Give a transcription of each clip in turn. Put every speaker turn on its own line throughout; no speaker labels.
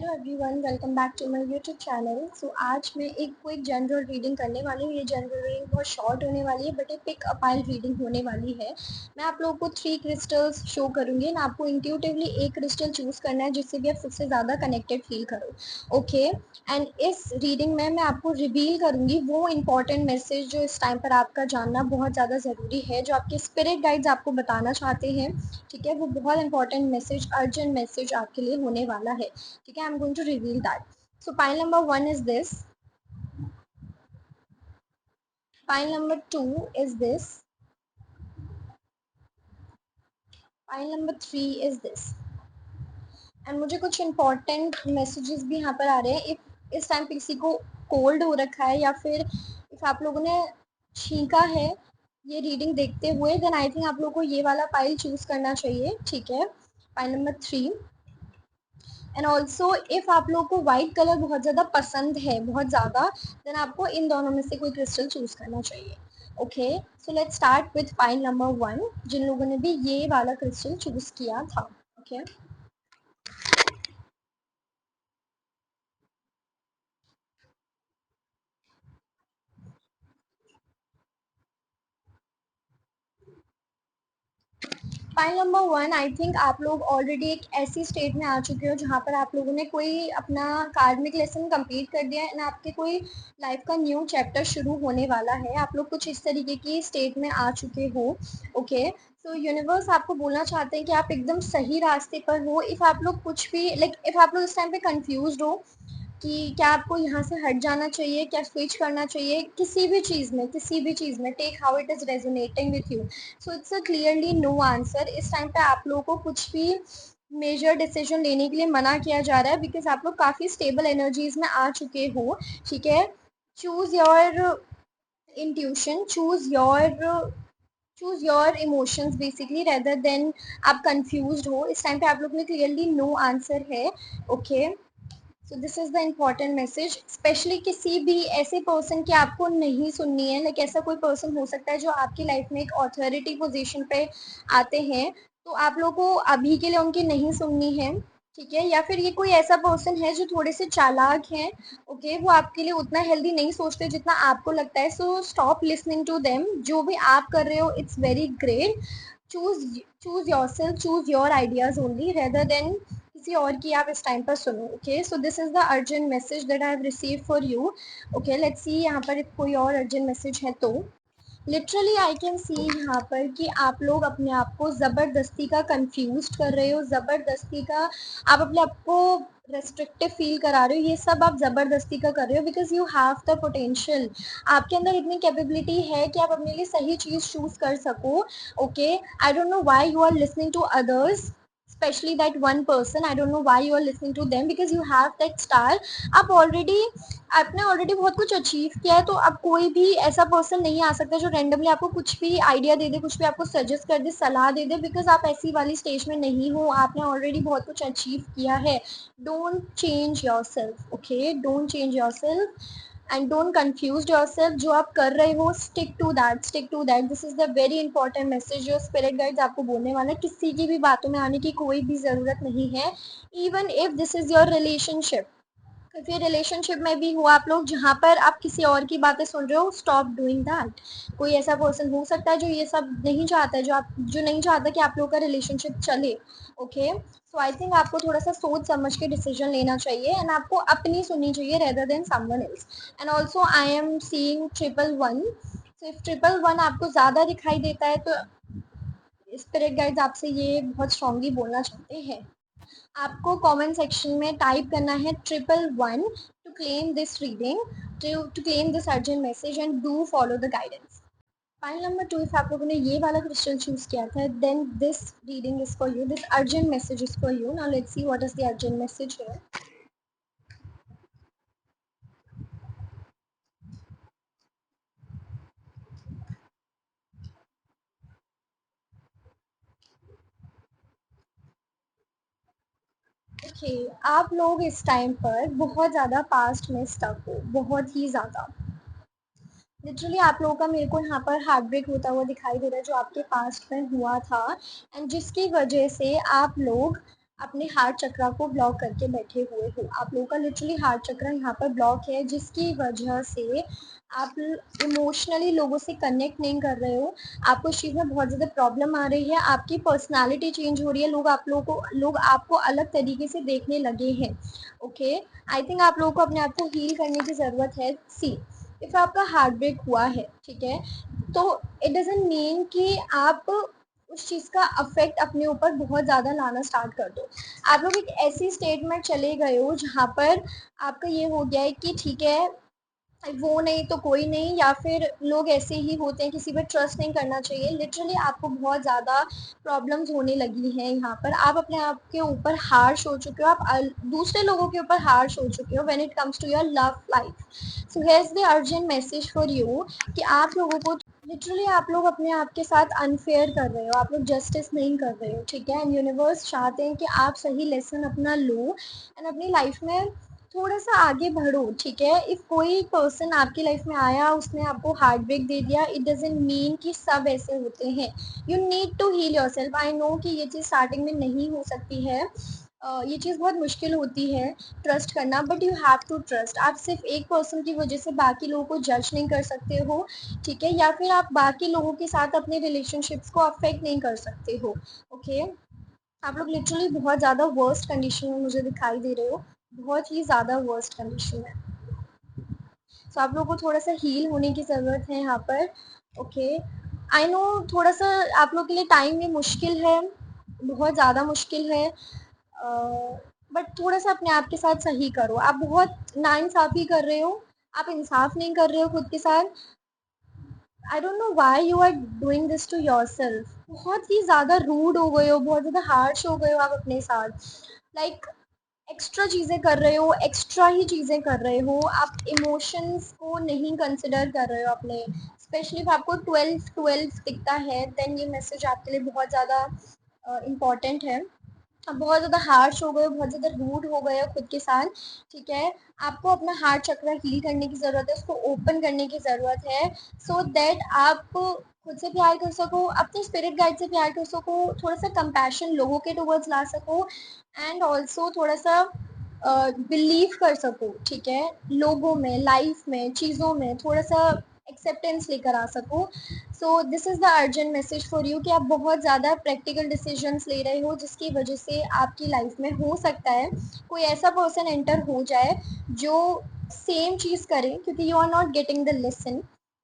Hello everyone, welcome back to my YouTube channel. So आज मैं एक क्विक जनरल रीडिंग करने वाली हूँ। ये जनरल रीडिंग बहुत शॉर्ट होने वाली है बट एक पिक अ पाइल रीडिंग होने वाली है। मैं आप लोगों को 3 क्रिस्टल्स शो करूँगी ना, आपको इंट्यूटिवली एक क्रिस्टल चूज़ करना है जिससे भी आप सबसे ज़्यादा कनेक्टेड फील करो। ओके, एंड इस रीडिंग में मैं आपको रिवील करूँगी वो इंपॉर्टेंट मैसेज जो इस टाइम पर आपका जानना बहुत ज़्यादा ज़रूरी है, जो आपके स्पिरिट गाइड्स आपको बताना चाहते हैं। ठीक है, वो बहुत इंपॉर्टेंट मैसेज, अर्जेंट मैसेज आपके लिए होने वाला है। ठीक है, I'm going to reveal that. So pile number 1 is this. Pile number 2 is this. Pile number 3 is this. And मुझे कुछ इंपॉर्टेंट मैसेजेस भी यहाँ पर आ रहे हैं। इफ इस टाइम किसी को कोल्ड हो रखा है या फिर इफ आप लोगों ने छींका है ये रीडिंग देखते हुए, देन आई थिंक आप लोगों को ये वाला पाइल चूज करना चाहिए। ठीक है, pile number 3। And also if आप लोगों को व्हाइट कलर बहुत ज़्यादा पसंद है, बहुत ज़्यादा, देन आपको इन दोनों में से कोई क्रिस्टल चूज करना चाहिए। Okay, so let's start with pile number 1, जिन लोगों ने भी ये वाला क्रिस्टल चूज किया था। Okay, pile number 1, I think आप लोग ऑलरेडी एक ऐसी स्टेट में आ चुके हो जहाँ पर आप लोगों ने कोई अपना कार्मिक लेसन कंप्लीट कर दिया है एंड आपके कोई लाइफ का न्यू चैप्टर शुरू होने वाला है। आप लोग कुछ इस तरीके की स्टेट में आ चुके हो। ओके, सो यूनिवर्स आपको बोलना चाहते हैं कि आप एकदम सही रास्ते पर हो। इफ़ आप लोग कुछ भी इफ़ आप लोग इस टाइम पे कंफ्यूज हो कि क्या आपको यहाँ से हट जाना चाहिए, क्या स्विच करना चाहिए, किसी भी चीज़ में take how it is resonating with you. So it's a clearly no answer. इस टाइम पे आप लोगों को कुछ भी मेजर डिसीजन लेने के लिए मना किया जा रहा है बिकॉज आप लोग काफ़ी स्टेबल एनर्जीज में आ चुके हो। ठीक है, choose your intuition, choose your emotions basically rather than आप कंफ्यूज हो। इस टाइम पे आप लोग में क्लियरली नो आंसर है। Okay, so this is the important message. Specially किसी भी ऐसे पर्सन की आपको नहीं सुननी है। ऐसा कोई पर्सन हो सकता है जो आपकी लाइफ में एक अथॉरिटी पोजीशन पे आते हैं, तो आप लोगों को अभी के लिए उनकी नहीं सुननी है। ठीक है, या फिर ये कोई ऐसा पर्सन है जो थोड़े से चालाक हैं। ओके, वो आपके लिए उतना हेल्दी नहीं सोचते जितना आपको लगता है। So stop listening to them. जो भी आप कर रहे हो it's very great. Choose yourself, choose your ideas only rather than किसी और की आप इस टाइम पर सुनो। Okay, so this is the urgent message that I have receive for you. Okay, let's see यहाँ पर कोई और अर्जेंट मैसेज है तो लिटरली आई कैन सी यहाँ पर कि आप लोग अपने आप को ज़बरदस्ती का कंफ्यूज कर रहे हो, ज़बरदस्ती का आप अपने आप को रेस्ट्रिक्टिव फील करा रहे हो। ये सब आप ज़बरदस्ती का कर रहे हो because you have the potential. आपके अंदर इतनी कैपेबिलिटी है कि आप अपने लिए सही चीज़ चूज कर सको। Okay, I don't know why you are listening to others, especially that one person. I don't know why you are listening to them because you have that star. आप ऑलरेडी आपने ऑलरेडी बहुत कुछ achieve किया है, तो अब कोई भी ऐसा पर्सन नहीं आ सकता जो रैंडमली आपको कुछ भी आइडिया दे दे, कुछ भी आपको सजेस्ट कर दे, सलाह दे दे, बिकॉज आप ऐसी वाली स्टेज में नहीं हो। आपने ऑलरेडी बहुत कुछ अचीव किया है। Don't change yourself. Okay, don't change yourself and don't confuse yourself. जो आप कर रहे हो stick to that, stick to that. This is the very important message जो स्पिरिट गाइड्स आपको बोलने वाले हैं। किसी की भी बातों में आने की कोई भी ज़रूरत नहीं है। Even if this is your relationship, फिर रिलेशनशिप में भी हो आप लोग जहाँ पर आप किसी और की बातें सुन रहे हो, स्टॉप डूइंग दैट। कोई ऐसा पर्सन हो सकता है जो ये सब नहीं चाहता है, जो नहीं चाहता कि आप लोग का रिलेशनशिप चले। ओके, सो आई थिंक आपको थोड़ा सा सोच समझ के डिसीजन लेना चाहिए एंड आपको अपनी सुननी चाहिए rather than someone else. And also I am seeing 111। So if 111 आपको ज़्यादा दिखाई देता है तो स्पिरिट गाइड्स आपसे ये बहुत स्ट्रांगली बोलना चाहते हैं। आपको कमेंट सेक्शन में टाइप करना है 111 to claim this reading, to claim this urgent message and do follow the guidance. File number 2, if आप लोगों ने ये वाला क्रिस्टल चूज किया था, then this reading is for you, this urgent message is for you. Now let's see what is the urgent message here. Okay, आप लोग इस टाइम पर बहुत ज़्यादा पास्ट में स्टक हो, बहुत ही ज़्यादा। लिटरली आप लोगों का मेरे को यहाँ पर हार्ट ब्रेक होता हुआ दिखाई दे रहा है जो आपके पास्ट में हुआ था एंड जिसकी वजह से आप लोग अपने हार्ट चक्रा को ब्लॉक करके बैठे हुए हो। आप लोगों का लिटरली हार्ट चक्रा यहाँ पर ब्लॉक है, जिसकी वजह से आप इमोशनली लोगों से कनेक्ट नहीं कर रहे हो। आपको इस चीज़ में बहुत ज़्यादा प्रॉब्लम आ रही है, आपकी पर्सनालिटी चेंज हो रही है, लोग आपको अलग तरीके से देखने लगे हैं। ओके, आई थिंक आप लोगों को अपने आप को हील करने की ज़रूरत है। सी, इफ़ आपका हार्ट ब्रेक हुआ है, ठीक है, तो इट डजंट मीन कि आप उस चीज़ का अफेक्ट अपने ऊपर बहुत ज़्यादा लाना स्टार्ट कर दो। आप लोग एक ऐसी स्टेट में चले गए हो जहाँ पर आपका ये हो गया है कि ठीक है, वो नहीं तो कोई नहीं, या फिर लोग ऐसे ही होते हैं, किसी पे ट्रस्ट नहीं करना चाहिए। लिटरली आपको बहुत ज़्यादा प्रॉब्लम्स होने लगी हैं यहाँ पर। आप अपने आप के ऊपर हार्श हो चुके हो, आप दूसरे लोगों के ऊपर हार्श हो चुके हो when it comes to your love life. So here's the urgent message for you कि आप लोगों को लिटरली आप लोग अपने आप के साथ अनफेयर कर रहे हो, आप लोग जस्टिस नहीं कर रहे हो, ठीक है। एंड यूनिवर्स चाहते हैं कि आप सही लेसन अपना लो एंड अपनी लाइफ में थोड़ा सा आगे बढ़ो, ठीक है। इफ कोई पर्सन आपकी लाइफ में आया, उसने आपको हार्ट ब्रेक दे दिया, इट डजेंट मीन कि सब ऐसे होते हैं। You need to heal yourself. I know कि ये चीज़ स्टार्टिंग में नहीं हो सकती है, ये चीज़ बहुत मुश्किल होती है ट्रस्ट करना, but you have to trust. आप सिर्फ एक पर्सन की वजह से बाकी लोगों को जज नहीं कर सकते हो, ठीक है, या फिर आप बाकी लोगों के साथ अपने रिलेशनशिप्स को अफेक्ट नहीं कर सकते हो। ओके, आप लोग लिटरली बहुत ज़्यादा वर्स्ट कंडीशन में मुझे दिखाई दे रहे हो, बहुत ही ज़्यादा वर्स्ट कंडीशन है। सो आप लोगों को थोड़ा सा हील होने की ज़रूरत है यहाँ पर। ओके, आई नो थोड़ा सा आप लोग के लिए टाइम ये मुश्किल है, बहुत ज़्यादा मुश्किल है, बट थोड़ा सा अपने आप के साथ सही करो। आप बहुत नाइंसाफ़ी कर रहे हो, आप इंसाफ नहीं कर रहे हो खुद के साथ। I don't know why you are doing this to yourself. बहुत ही ज़्यादा रूड हो गए हो, बहुत ज़्यादा हार्श हो गए हो आप अपने साथ। लाइक एक्स्ट्रा चीज़ें कर रहे हो, एक्स्ट्रा ही चीज़ें कर रहे हो, आप इमोशंस को नहीं कंसिडर कर रहे हो अपने। स्पेशली if आपको 12-12 दिखता है, देन ये मैसेज आपके लिए बहुत ज़्यादा इम्पॉर्टेंट है। आप बहुत ज़्यादा हार्श हो गए हो, बहुत ज़्यादा रूड हो गए हो खुद के साथ, ठीक है। आपको अपना हार्ट चक्र हील करने की ज़रूरत है, उसको ओपन करने की ज़रूरत है, सो दैट आप खुद से प्यार कर सको, अपने स्पिरिट गाइड से प्यार कर सको, थोड़ा सा कंपैशन लोगों के टुवर्ड्स ला सको, एंड ऑल्सो थोड़ा सा बिलीव कर सको, ठीक है, लोगों में, लाइफ में, चीज़ों में थोड़ा सा एक्सेप्टेंस लेकर आ सको। सो this is the urgent message for you कि आप बहुत ज़्यादा प्रैक्टिकल डिसीजंस ले रहे हो, जिसकी वजह से आपकी लाइफ में हो सकता है कोई ऐसा पर्सन एंटर हो जाए जो सेम चीज़ करे, क्योंकि you are not getting the lesson.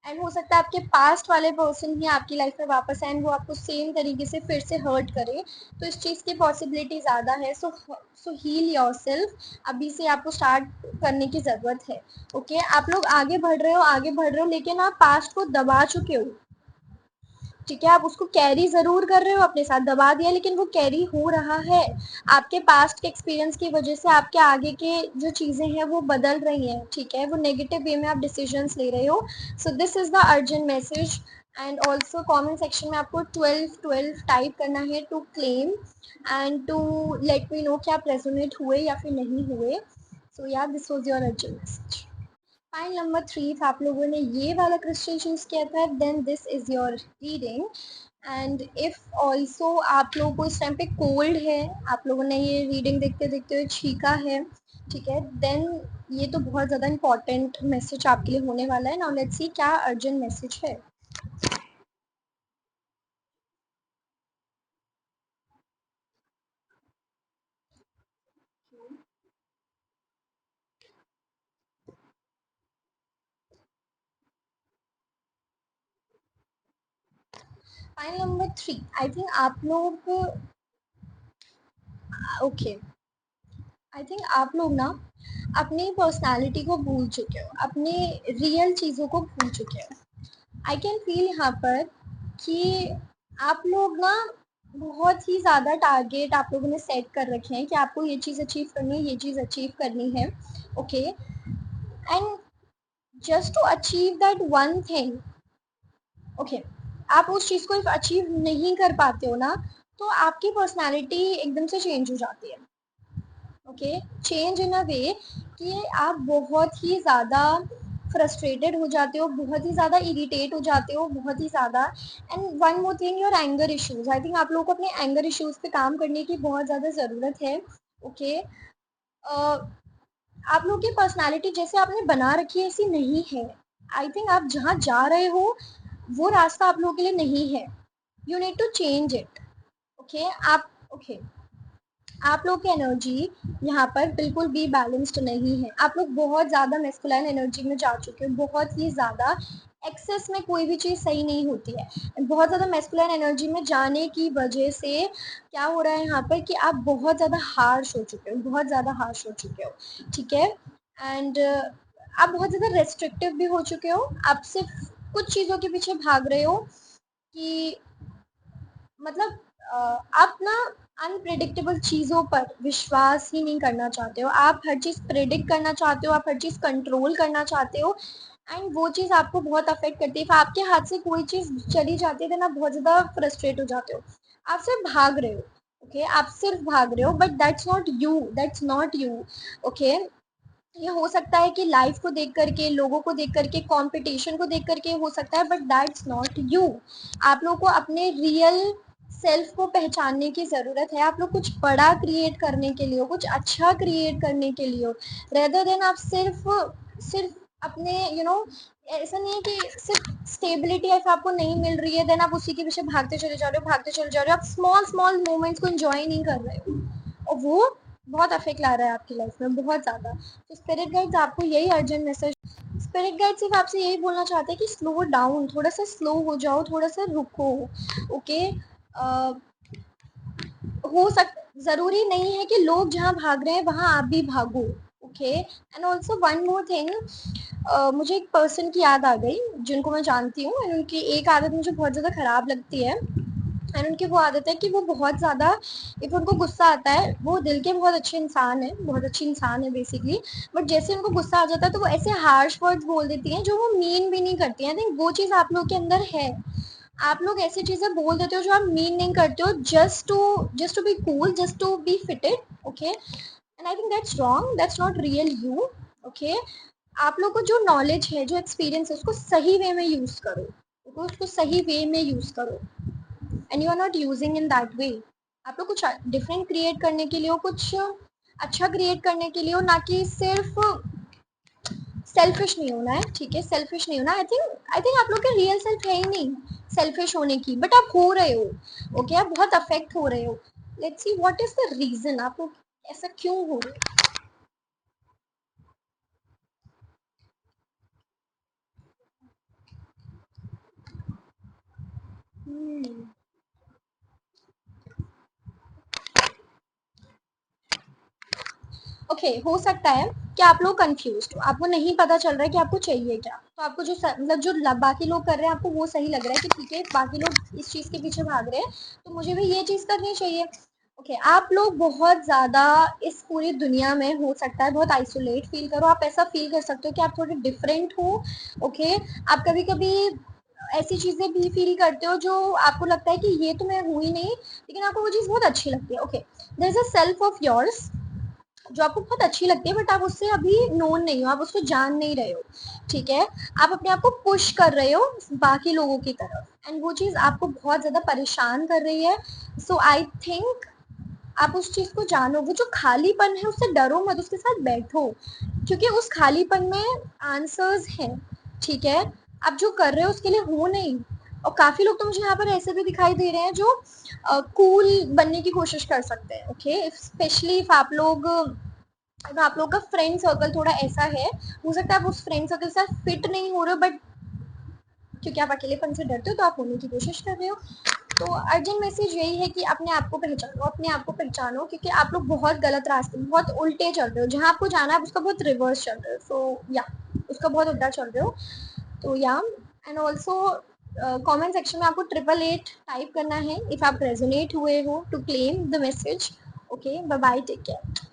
And हो सकता है आपके पास्ट वाले पर्सन ही आपकी लाइफ में वापस आए, वो आपको सेम तरीके से फिर से हर्ट करे, तो इस चीज़ की पॉसिबिलिटी ज़्यादा है। सो हील योरसेल्फ, अभी से आपको स्टार्ट करने की ज़रूरत है। ओके, आप लोग आगे बढ़ रहे हो, आगे बढ़ रहे हो, लेकिन आप पास्ट को दबा चुके हो, ठीक है। आप उसको कैरी ज़रूर कर रहे हो, अपने साथ दबा दिया, लेकिन वो कैरी हो रहा है। आपके पास्ट के एक्सपीरियंस की वजह से आपके आगे के जो चीज़ें हैं वो बदल रही हैं, ठीक है, वो नेगेटिव वे में आप डिसीजंस ले रहे हो। So this is the urgent message. And also comment section में आपको 12-12 टाइप करना है to claim and to let me know कि आप रेजोनेट हुए या फिर नहीं हुए। सो या this was your urgent message. File number 3, आप लोगों ने ये वाला क्रिस्टल चूज़ किया था, then this is your reading. And if also आप लोगों को इस टाइम पे कोल्ड है, आप लोगों ने ये रीडिंग देखते देखते हुए छींका है, ठीक है, देन ये तो बहुत ज़्यादा इंपॉर्टेंट मैसेज आपके लिए होने वाला है। नाउ लेट्स सी क्या अर्जेंट मैसेज है। फाइल नंबर 3, आई थिंक आप लोग, ओके, आई थिंक आप लोग ना अपनी पर्सनालिटी को भूल चुके हो, अपने रियल चीज़ों को भूल चुके हो। आई कैन फील यहाँ पर कि आप लोग ना बहुत ही ज़्यादा टारगेट आप लोगों ने सेट कर रखे हैं कि आपको ये चीज़ अचीव करनी है, ये चीज़ अचीव करनी है। Okay, and just to achieve that one thing, okay, आप उस चीज़ को अचीव नहीं कर पाते हो ना, तो आपकी पर्सनालिटी एकदम से चेंज हो जाती है। ओके, चेंज इन अ वे कि आप बहुत ही ज़्यादा फ्रस्ट्रेटेड हो जाते हो, बहुत ही ज़्यादा इरिटेट हो जाते हो, बहुत ही ज़्यादा। And one more thing, your anger issues. I think आप लोगों को अपने एंगर इश्यूज पे काम करने की बहुत ज़्यादा ज़रूरत है। ओके आप लोग की पर्सनालिटी जैसे आपने बना रखी है ऐसी नहीं है। आई थिंक आप जहाँ जा रहे हो वो रास्ता आप लोगों के लिए नहीं है। You need to change it. Okay आप ओके आप लोग की एनर्जी यहाँ पर बिल्कुल भी बैलेंस्ड नहीं है। आप लोग बहुत ज़्यादा मैस्कुलाइन एनर्जी में जा चुके हो, बहुत ही ज़्यादा। एक्सेस में कोई भी चीज़ सही नहीं होती है। बहुत ज़्यादा मैस्कुलाइन एनर्जी में जाने की वजह से क्या हो रहा है यहाँ पर कि आप बहुत ज़्यादा हार्श हो चुके हो, बहुत ज़्यादा हार्श हो चुके हो। ठीक है। एंड आप बहुत ज़्यादा रेस्ट्रिक्टिव भी हो चुके हो। आप सिर्फ कुछ चीज़ों के पीछे भाग रहे हो कि मतलब आप ना अनप्रिडिक्टेबल चीज़ों पर विश्वास ही नहीं करना चाहते हो। आप हर चीज़ प्रिडिक्ट करना चाहते हो, आप हर चीज़ कंट्रोल करना चाहते हो। एंड वो चीज़ आपको बहुत अफेक्ट करती है। if आपके हाथ से कोई चीज़ चली जाती है, देन आप बहुत ज़्यादा फ्रस्ट्रेट हो जाते हो। आप सिर्फ भाग रहे हो। ओके आप सिर्फ भाग रहे हो, but that's not you, that's not you. Okay ये हो सकता है कि लाइफ को देख करके, लोगों को देख करके, कंपटीशन को देख करके हो सकता है, बट दैट्स नॉट यू। आप लोगों को अपने रियल सेल्फ को पहचानने की ज़रूरत है। आप लोग कुछ बड़ा क्रिएट करने के लिए हो, कुछ अच्छा क्रिएट करने के लिए हो, रेदर देन आप सिर्फ सिर्फ अपने ऐसा नहीं है कि सिर्फ स्टेबिलिटी लाइफ आपको नहीं मिल रही है, देन आप उसी के पीछे भागते चले जा रहे हो, भागते चले जा रहे हो। आप स्मॉल स्मॉल मोमेंट्स को एंजॉय नहीं कर रहे हो, और वो बहुत अफेक्ट ला रहा है आपकी लाइफ में, बहुत ज़्यादा। तो स्पिरिट गाइड्स आपको यही अर्जेंट मैसेज, स्पिरिट गाइड सिर्फ आपसे यही बोलना चाहते हैं कि स्लो डाउन, थोड़ा सा स्लो हो जाओ, थोड़ा सा रुको। ओके हो सक ज़रूरी नहीं है कि लोग जहाँ भाग रहे हैं वहाँ आप भी भागो। Okay and also one more thing, मुझे एक पर्सन की याद आ गई जिनको मैं जानती हूँ, एंड उनकी एक आदत मुझे बहुत ज़्यादा ख़राब लगती है। एंड उनकी वो आदत है कि वो बहुत ज़्यादा, इफ उनको गुस्सा आता है, वो दिल के बहुत अच्छे इंसान है, बहुत अच्छी इंसान है बेसिकली, बट जैसे उनको गुस्सा आ जाता है तो वो ऐसे हार्श वर्ड्स बोल देती हैं जो वो मीन भी नहीं करती हैं। आई थिंक वो चीज़ आप लोग के अंदर है। आप लोग ऐसी चीज़ें बोल देते हो जो आप मीन नहीं करते हो, just to be cool, just to be fitted. Okay and I think that's wrong, that's not real you. Okay आप लोग को जो नॉलेज है, जो एक्सपीरियंस है, उसको सही वे में यूज़ करो, उसको सही वे में यूज़ करो, and you are not using in that way. आप लोग कुछ डिफरेंट क्रिएट करने के लिए हो, कुछ अच्छा क्रिएट करने के लिए हो, ना कि सिर्फ सेल्फिश नहीं होना है। ठीक है सेल्फिश नहीं होना। आई थिंक आप लोग के रियल सेल्फ है ही नहीं सेल्फिश होने की, बट आप हो रहे हो। ओके आप बहुत अफेक्ट हो रहे हो। Let's see what is the reason, आप लोग ऐसा क्यों हो रहे हो। ओके हो सकता है कि आप लोग कंफ्यूज हो, आपको नहीं पता चल रहा है कि आपको चाहिए क्या। तो आपको जो मतलब जो बाकी लोग कर रहे हैं आपको वो सही लग रहा है कि ठीक है बाकी लोग इस चीज़ के पीछे भाग रहे हैं, तो मुझे भी ये चीज़ करनी चाहिए। ओके आप लोग बहुत ज़्यादा इस पूरी दुनिया में हो सकता है बहुत आइसोलेट फील करो, आप ऐसा फील कर सकते हो कि आप थोड़े डिफरेंट हो। ओके आप कभी कभी ऐसी चीज़ें भी फील करते हो जो आपको लगता है कि ये तो मैं हूँ ही नहीं, लेकिन आपको वो चीज़ बहुत अच्छी लगती है। Okay there is a self of yours जो आपको बहुत अच्छी लगती है, बट आप उससे अभी नोन नहीं हो, आप उसको जान नहीं रहे हो। ठीक है आप अपने आप को पुश कर रहे हो बाकी लोगों की तरफ, एंड वो चीज़ आपको बहुत ज़्यादा परेशान कर रही है। सो आई थिंक आप उस चीज़ को जानो, वो जो खालीपन है उससे डरो मत, उसके साथ बैठो, क्योंकि उस खालीपन में आंसर्स हैं। ठीक है आप जो कर रहे हो उसके लिए हो नहीं। और काफ़ी लोग तो मुझे यहाँ पर ऐसे भी दिखाई दे रहे हैं जो कूल बनने की कोशिश कर सकते हैं। ओके स्पेशली इफ आप लोग, अगर आप लोग का फ्रेंड सर्कल थोड़ा ऐसा है, हो सकता है आप उस फ्रेंड सर्कल के साथ फिट नहीं हो रहे हो, बट क्योंकि आप अकेलेपन से डरते हो तो आप होने की कोशिश कर रहे हो। तो अर्जेंट मैसेज यही है कि अपने आप को पहचानो, अपने आप को पहचानो, क्योंकि आप लोग बहुत गलत रास्ते, बहुत उल्टे चल रहे हो। जहाँ आपको जाना है उसका बहुत रिवर्स चल रहे हो। सो या उसका बहुत उल्टा चल रहे हो। तो या एंड ऑल्सो कमेंट सेक्शन में आपको 888 टाइप करना है इफ आप रेजोनेट हुए हो to claim the message. Okay bye bye take care.